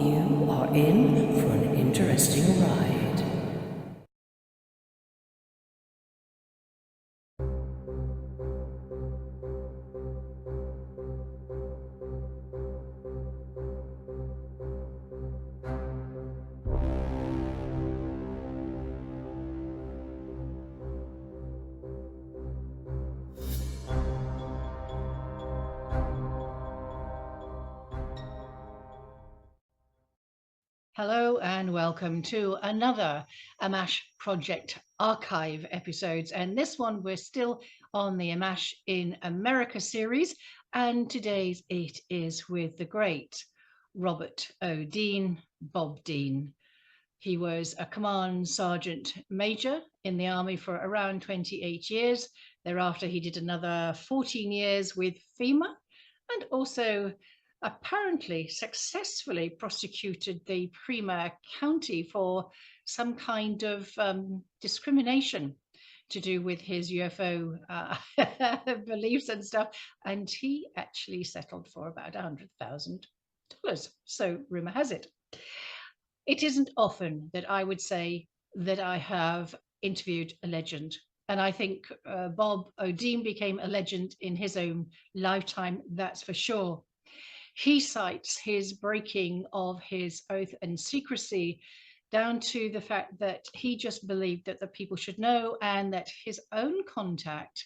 You are in for an interesting ride. Hello and welcome to another Ammach Project Archive episodes. And this one, we're still on the Ammach in America series. And today's it is with the great Robert O. Dean, Bob Dean. He was a command sergeant major in the army for around 28 years. Thereafter, he did another 14 years with FEMA and also apparently successfully prosecuted the Prima County for some kind of discrimination to do with his UFO beliefs and stuff. And he actually settled for about $100,000. So rumor has it. It isn't often that I would say that I have interviewed a legend. And I think Bob O'Dean became a legend in his own lifetime, that's for sure. He cites his breaking of his oath and secrecy down to the fact that he just believed that the people should know, and that his own contact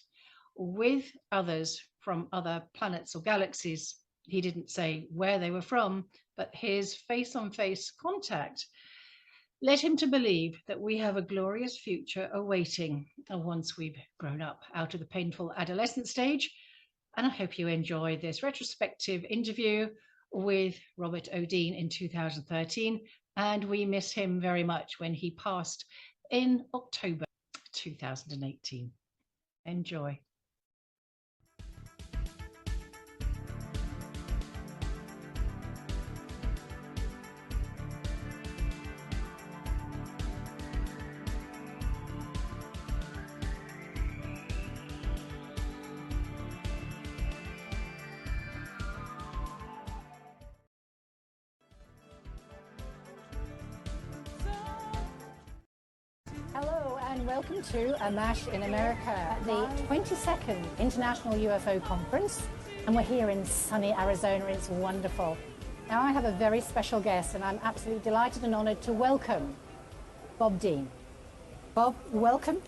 with others from other planets or galaxies, he didn't say where they were from, but his face-on-face contact led him to believe that we have a glorious future awaiting once we've grown up out of the painful adolescent stage. And I hope you enjoy this retrospective interview with Robert O'Dean in 2013. And we miss him very much when he passed in October 2018. Enjoy. Hello and welcome to Ammach in America, the 22nd International UFO Conference, and we're here in sunny Arizona. It's wonderful. Now I have a very special guest and I'm absolutely delighted and honored to welcome Bob Dean. Bob, welcome.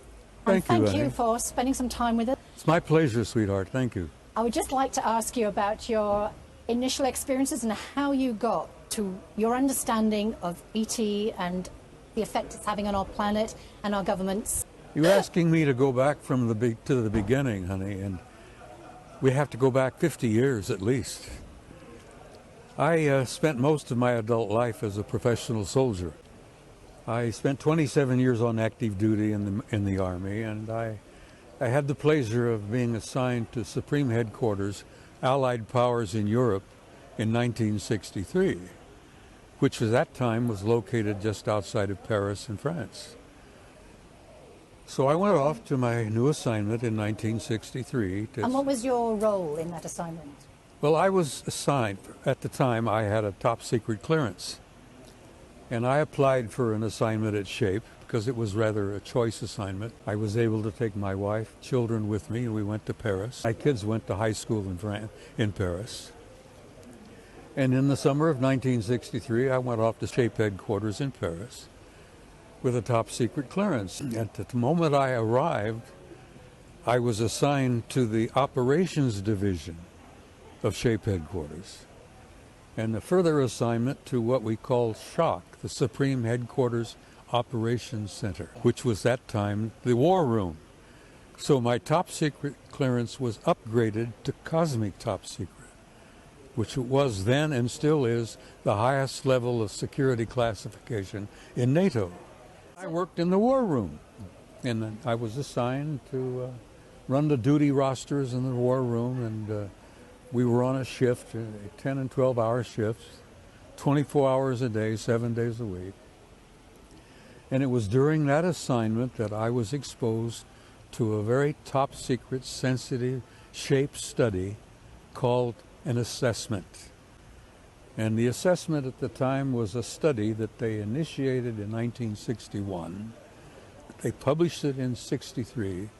Thank you for spending some time with us. It's my pleasure, sweetheart. Thank you. I would just like to ask you about your initial experiences and how you got to your understanding of ET and the effect it's having on our planet and our governments. You're asking me to go back from to the beginning, honey, and we have to go back 50 years at least. I spent most of my adult life as a professional soldier. I spent 27 years on active duty in the Army, and I had the pleasure of being assigned to Supreme Headquarters, Allied Powers in Europe, in 1963. Which at that time was located just outside of Paris in France. So I went off to my new assignment in 1963. And what was your role in that assignment? Well, I was assigned, at the time I had a top secret clearance. And I applied for an assignment at SHAPE because it was rather a choice assignment. I was able to take my wife, children with me, and we went to Paris. My kids went to high school in Paris. And in the summer of 1963, I went off to SHAPE headquarters in Paris with a top secret clearance. At the moment I arrived, I was assigned to the operations division of SHAPE headquarters, and a further assignment to what we call SHOC, the Supreme Headquarters Operations Center, which was that time the war room. So my top secret clearance was upgraded to cosmic top secret, which was then and still is the highest level of security classification in NATO. I worked in the war room, and I was assigned to run the duty rosters in the war room, and we were on a shift, 10 and 12-hour shifts, 24 hours a day, 7 days a week. And it was during that assignment that I was exposed to a very top secret, sensitive SHAPE study called an assessment. And the assessment at the time was a study that they initiated in 1961. They published it in 63.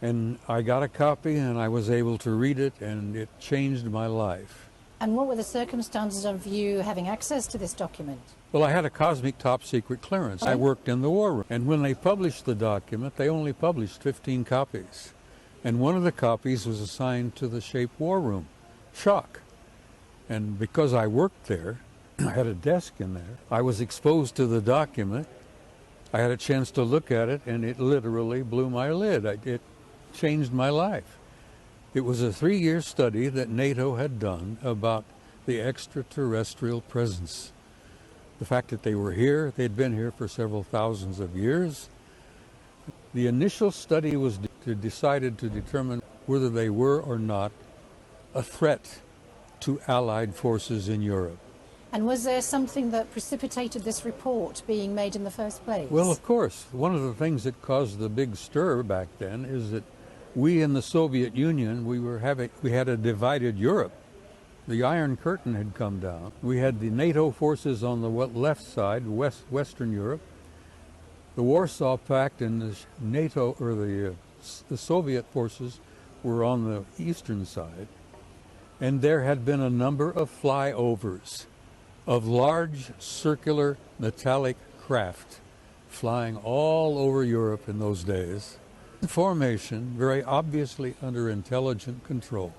And I got a copy and I was able to read it, and it changed my life. And what were the circumstances of you having access to this document? Well, I had a cosmic top secret clearance. I worked in the war room. And when they published the document, they only published 15 copies. And one of the copies was assigned to the Shape War Room, Shock. And because I worked there, I had a desk in there, I was exposed to the document. I had a chance to look at it, and it literally blew my lid. It changed my life. It was a 3-year study that NATO had done about the extraterrestrial presence. The fact that they were here, they'd been here for several thousands of years. The initial study was decided to determine whether they were or not a threat to Allied forces in Europe. And was there something that precipitated this report being made in the first place? Well, of course. One of the things that caused the big stir back then is that we in the Soviet Union, we had a divided Europe. The Iron Curtain had come down. We had the NATO forces on the left side, Western Europe. The Warsaw Pact and the NATO, or the Soviet forces, were on the eastern side. And there had been a number of flyovers of large circular metallic craft flying all over Europe in those days. Formation, very obviously under intelligent control.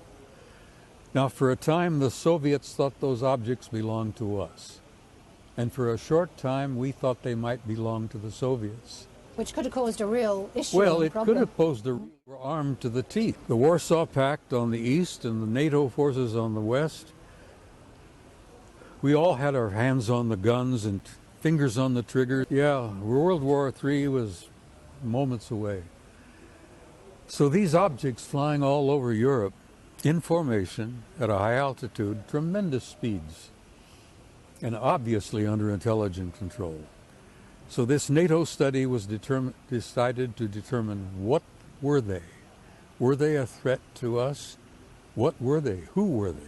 Now, for a time, the Soviets thought those objects belonged to us. And for a short time, we thought they might belong to the Soviets. Which could have caused a real issue. Well, it problem. could have posed a were armed to the teeth. The Warsaw Pact on the east and the NATO forces on the west. We all had our hands on the guns and fingers on the trigger. Yeah, World War III was moments away. So these objects flying all over Europe in formation at a high altitude, tremendous speeds, and obviously under intelligent control. So this NATO study was decided to determine what were they? Were they a threat to us? What were they? Who were they?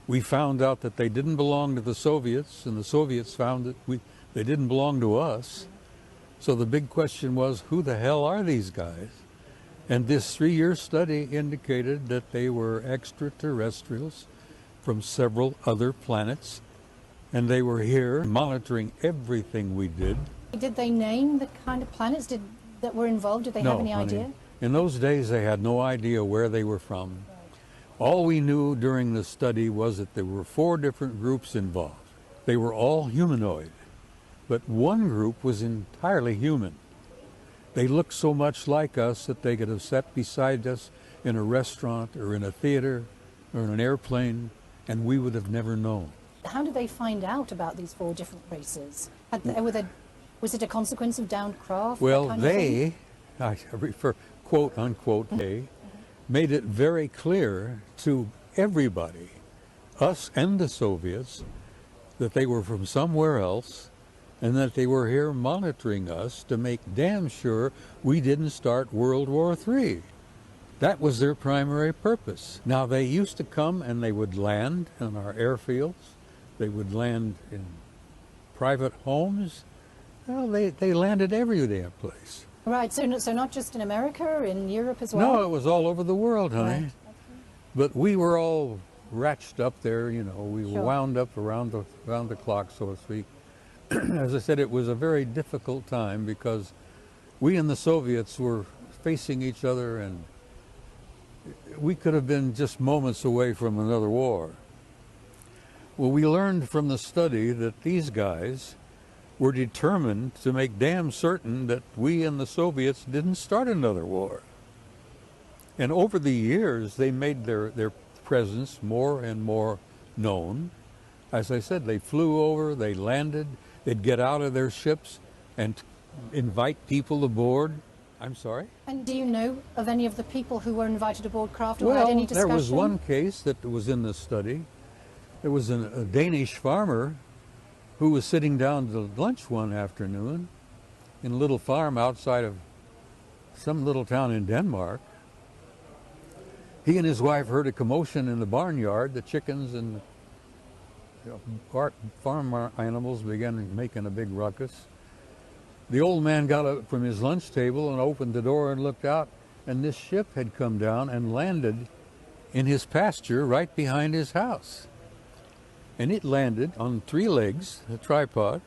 We found out that they didn't belong to the Soviets, and the Soviets found that they didn't belong to us. So the big question was, who the hell are these guys? And this 3-year study indicated that they were extraterrestrials from several other planets, and they were here monitoring everything we did. Did they name the kind of planets that were involved? Did they have any honey. idea? In those days, they had no idea where they were from. All we knew during the study was that there were 4 different groups involved. They were all humanoid, but one group was entirely human. They looked so much like us that they could have sat beside us in a restaurant or in a theater or in an airplane, and we would have never known. How did they find out about these 4 different races? Was it a consequence of downed craft? Well, that kind of thing? I refer, quote unquote, they made it very clear to everybody, us and the Soviets, that they were from somewhere else and that they were here monitoring us to make damn sure we didn't start World War III. That was their primary purpose. Now, they used to come and they would land on our airfields. They would land in private homes. Well, they landed every damn place. Right, so not just in America, in Europe as well? No, it was all over the world, honey. Right. But we were all ratched up there, you know. We Sure. were wound up around the clock, so to speak. As I said, it was a very difficult time because we and the Soviets were facing each other, and we could have been just moments away from another war. Well, we learned from the study that these guys were determined to make damn certain that we and the Soviets didn't start another war. And over the years, they made their presence more and more known. As I said, they flew over, they landed, they'd get out of their ships and invite people aboard. I'm sorry? And do you know of any of the people who were invited aboard craft or had any Well, discussion? there was one case that was in the study. There was a Danish farmer who was sitting down to lunch one afternoon in a little farm outside of some little town in Denmark. He and his wife heard a commotion in the barnyard, the chickens and farm animals began making a big ruckus. The old man got up from his lunch table and opened the door and looked out, and this ship had come down and landed in his pasture right behind his house. And it landed on 3 legs, a tripod,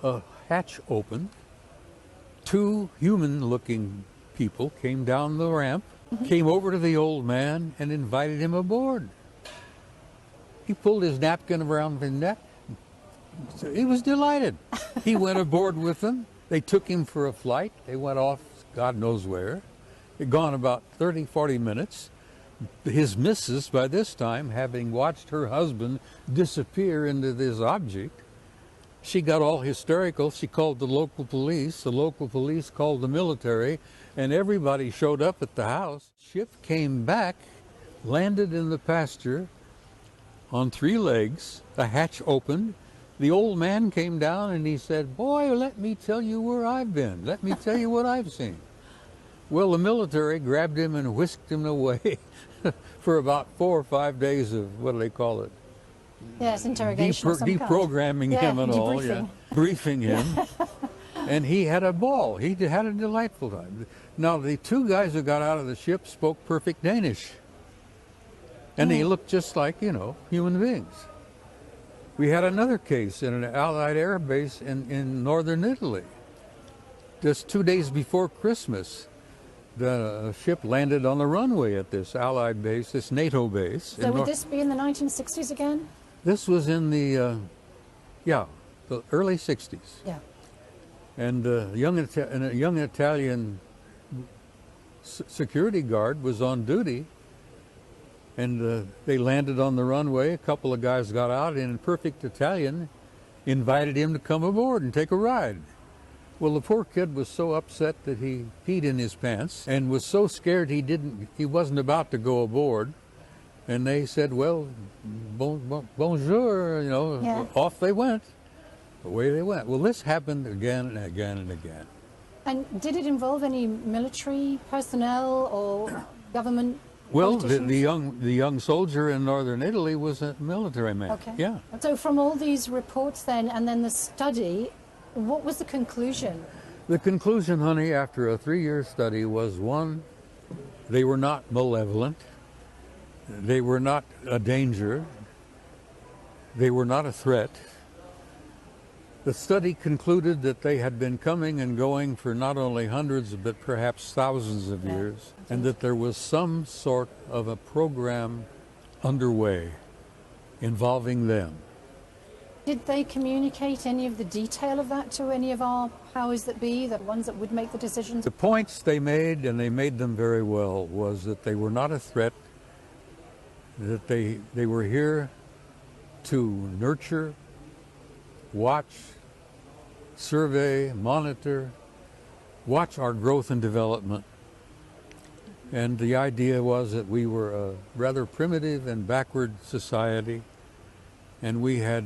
a hatch opened, 2 human-looking people came down the ramp, came over to the old man and invited him aboard. He pulled his napkin around his neck. He was delighted. He went aboard with them. They took him for a flight. They went off God knows where. They'd gone about 30, 40 minutes. His missus, by this time, having watched her husband disappear into this object, she got all hysterical. She called the local police. The local police called the military, and everybody showed up at the house. Ship came back, landed in the pasture on 3 legs. The hatch opened. The old man came down and he said, "Boy, let me tell you where I've been. Let me tell you what I've seen." Well, the military grabbed him and whisked him away for about 4 or 5 days of, what do they call it? Yes, interrogation of some kind. Deprogramming him and all, debriefing. briefing him. And he had a ball. He had a delightful time. Now, the 2 guys who got out of the ship spoke perfect Danish. And they looked just like, human beings. We had another case in an Allied air base in northern Italy. Just 2 days before Christmas, the ship landed on the runway at this Allied base, this NATO base. So would this be in the 1960s again? This was in the early 60s. Yeah. And a young Italian security guard was on duty, and they landed on the runway. A couple of guys got out and in perfect Italian invited him to come aboard and take a ride. Well, the poor kid was so upset that he peed in his pants and was so scared he wasn't about to go aboard. And they said, well, bonjour, Off they went. Away they went. Well, this happened again and again and again. And did it involve any military personnel or government? Well, the young soldier in northern Italy was a military man. Okay. Yeah. So from all these reports then, and then the study, what was the conclusion? The conclusion, honey, after a 3-year study was, 1, they were not malevolent. They were not a danger. They were not a threat. The study concluded that they had been coming and going for not only hundreds, but perhaps thousands of years, and that there was some sort of a program underway involving them. Did they communicate any of the detail of that to any of our powers that be, the ones that would make the decisions? The points they made, and they made them very well, was that they were not a threat, that they were here to nurture, watch, survey, monitor, watch our growth and development. And the idea was that we were a rather primitive and backward society, and we had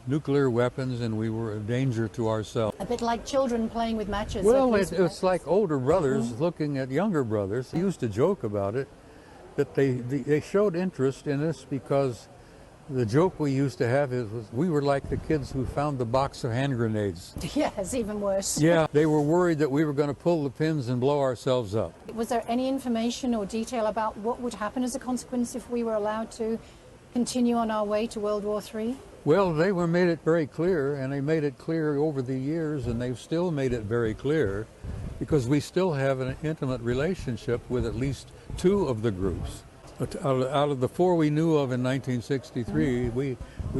nuclear weapons, and we were a danger to ourselves. A bit like children playing with matches. Well, it's like older brothers looking at younger brothers. We used to joke about it, that they showed interest in us because the joke we used to have was we were like the kids who found the box of hand grenades. Yes, even worse. Yeah, they were worried that we were going to pull the pins and blow ourselves up. Was there any information or detail about what would happen as a consequence if we were allowed to continue on our way to World War III? Well, they made it very clear, and they made it clear over the years, and they've still made it very clear, because we still have an intimate relationship with at least 2 of the groups. Out of the 4 we knew of in 1963, we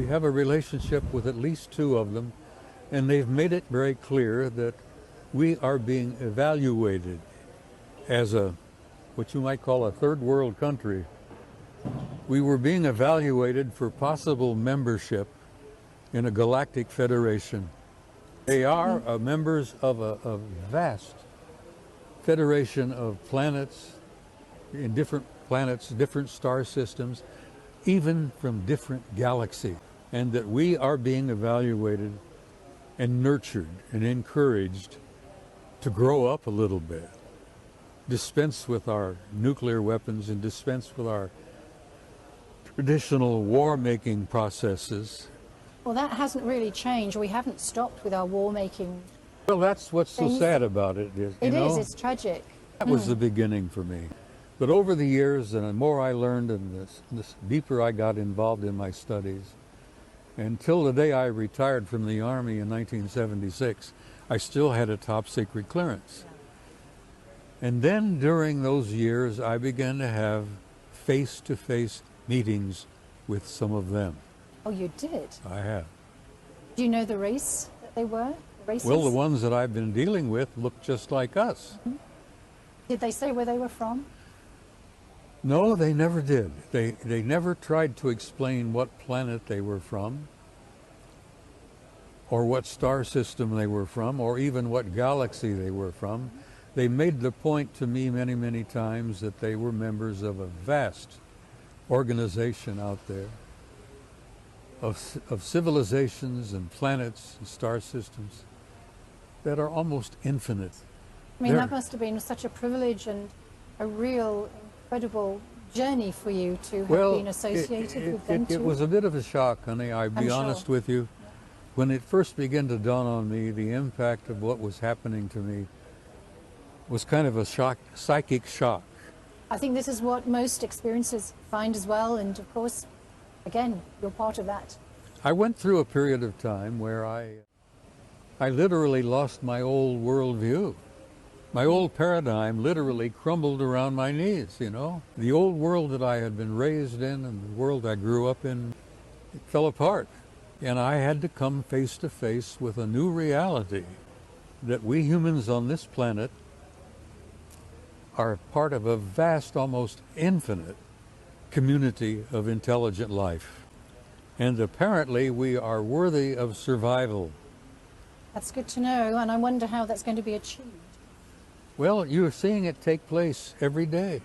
have a relationship with at least 2 of them, and they've made it very clear that we are being evaluated as what you might call a third world country. We were being evaluated for possible membership in a galactic federation. They are members of a vast federation of planets, in different planets, different star systems, even from different galaxies, and that we are being evaluated and nurtured and encouraged to grow up a little bit, dispense with our nuclear weapons and dispense with our traditional war-making processes. Well, that hasn't really changed. We haven't stopped with our war making. Well, that's what's so Things- sad about it. It is, it's tragic. That was the beginning for me. But over the years, and the more I learned and the deeper I got involved in my studies, until the day I retired from the Army in 1976, I still had a top secret clearance. And then during those years, I began to have face-to-face meetings with some of them. Oh, you did? I have. Do you know the race that they were? Races? Well, the ones that I've been dealing with look just like us. Did they say where they were from? No, they never did. They never tried to explain what planet they were from, or what star system they were from, or even what galaxy they were from. They made the point to me many, many times that they were members of a vast organization out there of civilizations and planets and star systems that are almost infinite. I mean, They're- that must have been such a privilege and a real incredible journey for you to have been associated with them it too. was a bit of a shock, honey. I'll be I'm honest sure. with you. When it first began to dawn on me, the impact of what was happening to me was kind of a shock, psychic shock. I think this is what most experiencers find as well, and of course, again, you're part of that. I went through a period of time where I literally lost my old worldview. My old paradigm literally crumbled around my knees, you know. The old world that I had been raised in and the world I grew up in, it fell apart. And I had to come face to face with a new reality that we humans on this planet are part of a vast, almost infinite community of intelligent life. And apparently we are worthy of survival. That's good to know, and I wonder how that's going to be achieved. Well, you're seeing it take place every day.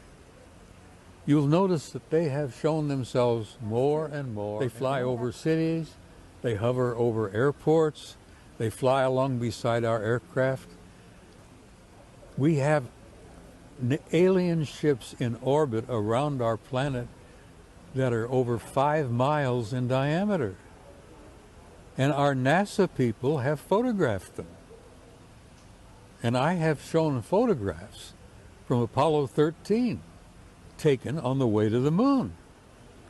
You'll notice that they have shown themselves more and more. They fly over cities, they hover over airports, they fly along beside our aircraft. We have alien ships in orbit around our planet that are over 5 miles in diameter. And our NASA people have photographed them. And I have shown photographs from Apollo 13 taken on the way to the moon,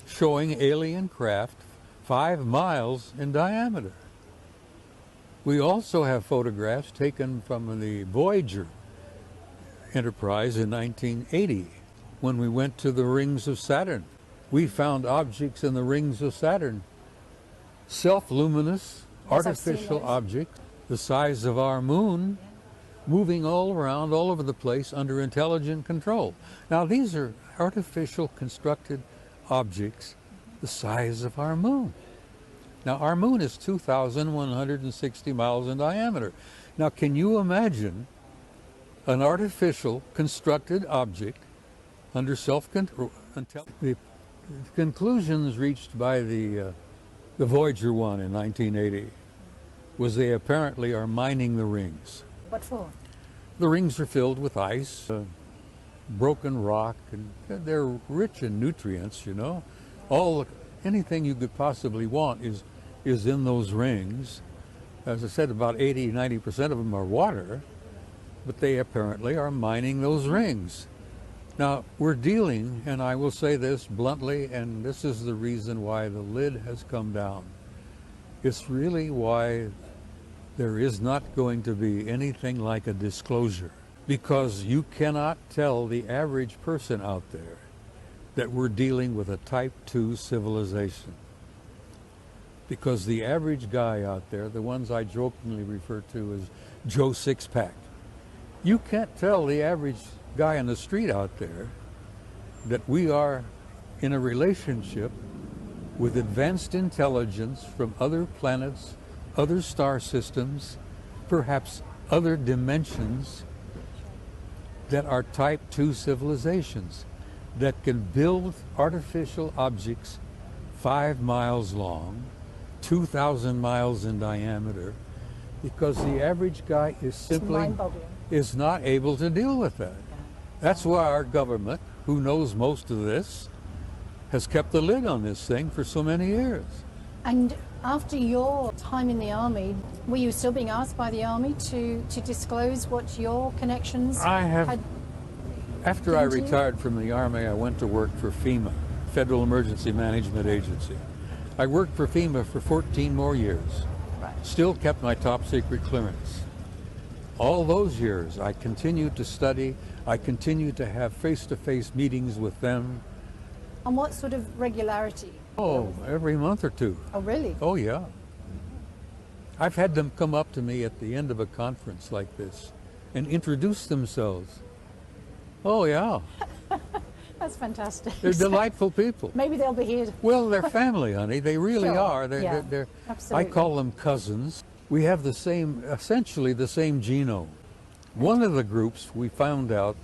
showing alien craft 5 miles in diameter. We also have photographs taken from the Voyager Enterprise in 1980 when we went to the rings of Saturn. We found objects in the rings of Saturn, self-luminous, Yes, I've seen artificial those. objects the size of our moon, moving all around, all over the place under intelligent control. Now, these are artificial constructed objects the size of our moon. Now, our moon is 2,160 miles in diameter. Now, can you imagine an artificial constructed object under self-control? The conclusions reached by the Voyager 1 in 1980 was they apparently are mining the rings. What for? The rings are filled with ice, broken rock, and they're rich in nutrients, you know. Anything you could possibly want is in those rings. As I said, about 80-90% of them are water, but they apparently are mining those rings. Now, we're dealing, and I will say this bluntly, and this is the reason why the lid has come down. It's really why there is not going to be anything like a disclosure, because you cannot tell the average person out there that we're dealing with a type 2 civilization. Because the average guy out there, the ones I jokingly refer to as Joe Six-Pack, you can't tell the average guy on the street out there that we are in a relationship with advanced intelligence from other planets, other star systems, perhaps other dimensions that are type 2 civilizations that can build artificial objects 5 miles long, 2,000 miles in diameter, because the average guy is simply mind-boggling. is not able to deal with that. That's why our government, who knows most of this, has kept the lid on this thing for so many years. And after your time in the Army, were you still being asked by the Army to disclose what your connections had? After I retired from the Army, I went to work for FEMA, Federal Emergency Management Agency. I worked for FEMA for 14 more years. Right. Still kept my top secret clearance. All those years, I continued to study. I continued to have face-to-face meetings with them. On what sort of regularity? Oh, every month or two. Oh, really? Oh, yeah. I've had them come up to me at the end of a conference like this and introduce themselves. Oh, yeah. That's fantastic. They're delightful people. Maybe they'll be here. Well, they're family, honey. They really Sure. are. Yeah, I absolutely. call them cousins. We have the same, essentially the same genome. One of the groups we found out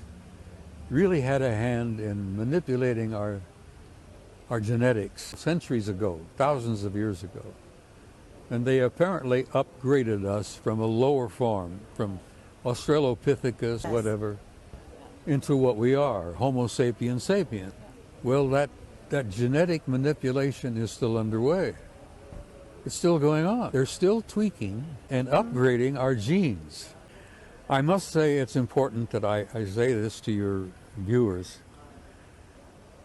really had a hand in manipulating our genetics centuries ago, thousands of years ago. And they apparently upgraded us from a lower form, from Australopithecus, whatever, into what we are, Homo sapiens sapien. Well, that genetic manipulation is still underway. It's still going on. They're still tweaking and upgrading our genes. I must say it's important that I say this to your viewers.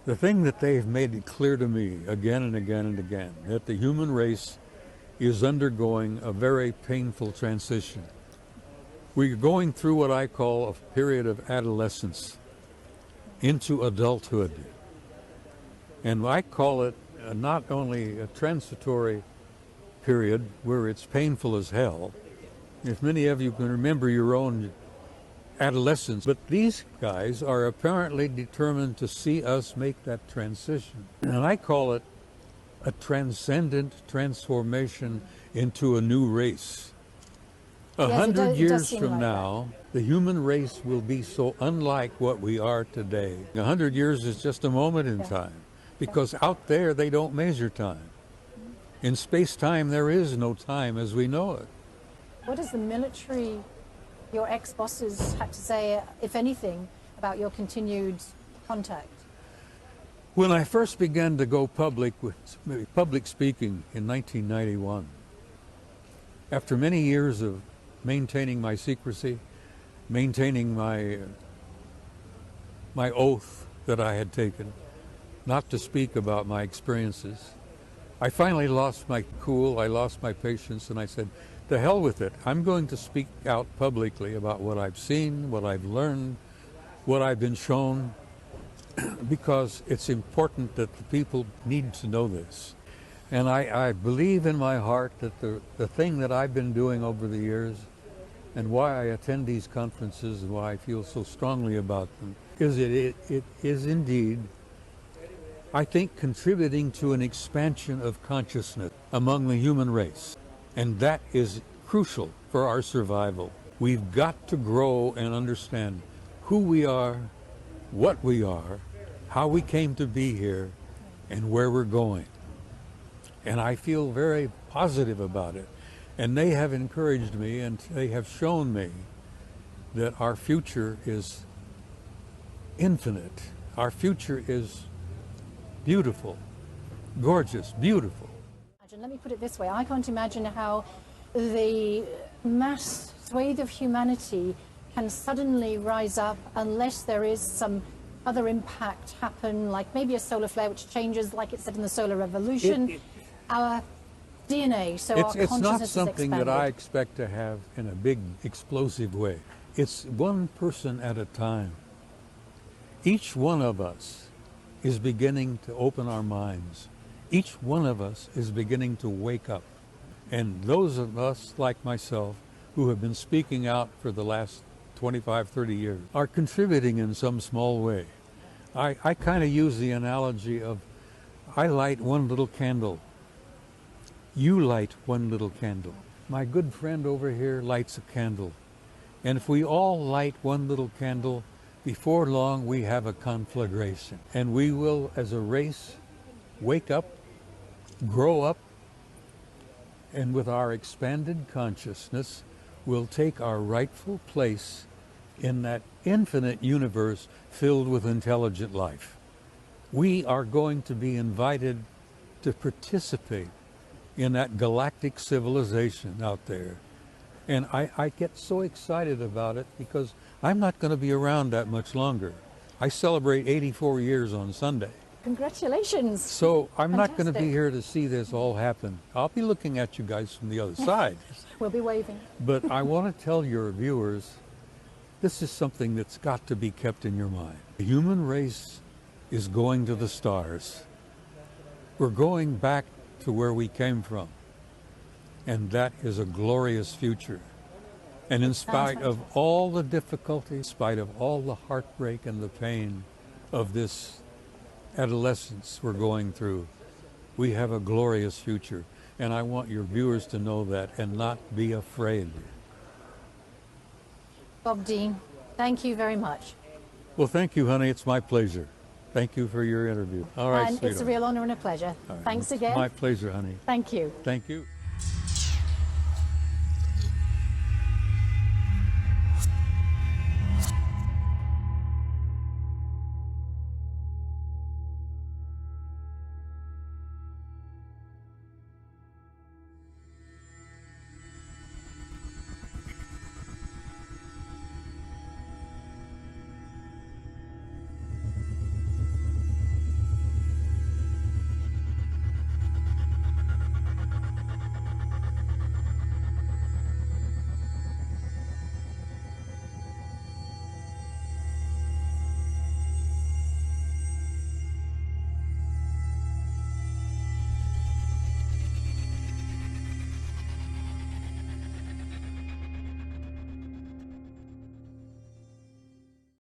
The thing that they've made it clear to me again and again and again, that the human race is undergoing a very painful transition. We're going through what I call a period of adolescence into adulthood. And I call it not only a transitory period where it's painful as hell, if many of you can remember your own adolescence, but these guys are apparently determined to see us make that transition. And I call it a transcendent transformation into a new race. Yes, 100 it years does seem from like now, the human race will be so unlike what we are today. 100 years is just a moment in time, because out there they don't measure time. In space-time, there is no time as we know it. What does the military, your ex-bosses, had to say, if anything, about your continued contact? When I first began to go public with public speaking in 1991, after many years of maintaining my secrecy, maintaining my oath that I had taken not to speak about my experiences, I finally lost my cool, I lost my patience, and I said, to hell with it. I'm going to speak out publicly about what I've seen, what I've learned, what I've been shown, because it's important that the people need to know this. And I believe in my heart that the thing that I've been doing over the years and why I attend these conferences and why I feel so strongly about them is it is indeed, I think, contributing to an expansion of consciousness among the human race. And that is crucial for our survival. We've got to grow and understand who we are, what we are, how we came to be here, and where we're going. And I feel very positive about it. And they have encouraged me and they have shown me that our future is infinite. Our future is beautiful, gorgeous, beautiful. Let me put it this way. I can't imagine how the mass swathe of humanity can suddenly rise up unless there is some other impact happen, like maybe a solar flare which changes, like it said in the solar revolution, our DNA, so our consciousness it's not is something that expanded. I expect to have in a big explosive way. It's one person at a time. Each one of us is beginning to open our minds. Each one of us is beginning to wake up. And those of us, like myself, who have been speaking out for the last 25, 30 years, are contributing in some small way. I kind of use the analogy of, I light one little candle. You light one little candle. My good friend over here lights a candle. And if we all light one little candle, before long we have a conflagration. And we will, as a race, wake up, grow up, and with our expanded consciousness, we'll take our rightful place in that infinite universe filled with intelligent life. We are going to be invited to participate in that galactic civilization out there. And I get so excited about it because I'm not going to be around that much longer. I celebrate 84 years on Sunday. Congratulations. So I'm not going to be Fantastic. here to see this all happen. I'll be looking at you guys from the other side. We'll be waving. But I want to tell your viewers, this is something that's got to be kept in your mind. The human race is going to the stars. We're going back to where we came from. And that is a glorious future. And in spite of all the difficulty, in spite of all the heartbreak and the pain of this adolescence we're going through, we have a glorious future. And I want your viewers to know that and not be afraid. Bob Dean, thank you very much. Well, thank you, honey. It's my pleasure. Thank you for your interview. All right, And sweetheart. it's a real honor and a pleasure. All right. Thanks again. My pleasure, honey. Thank you. Thank you.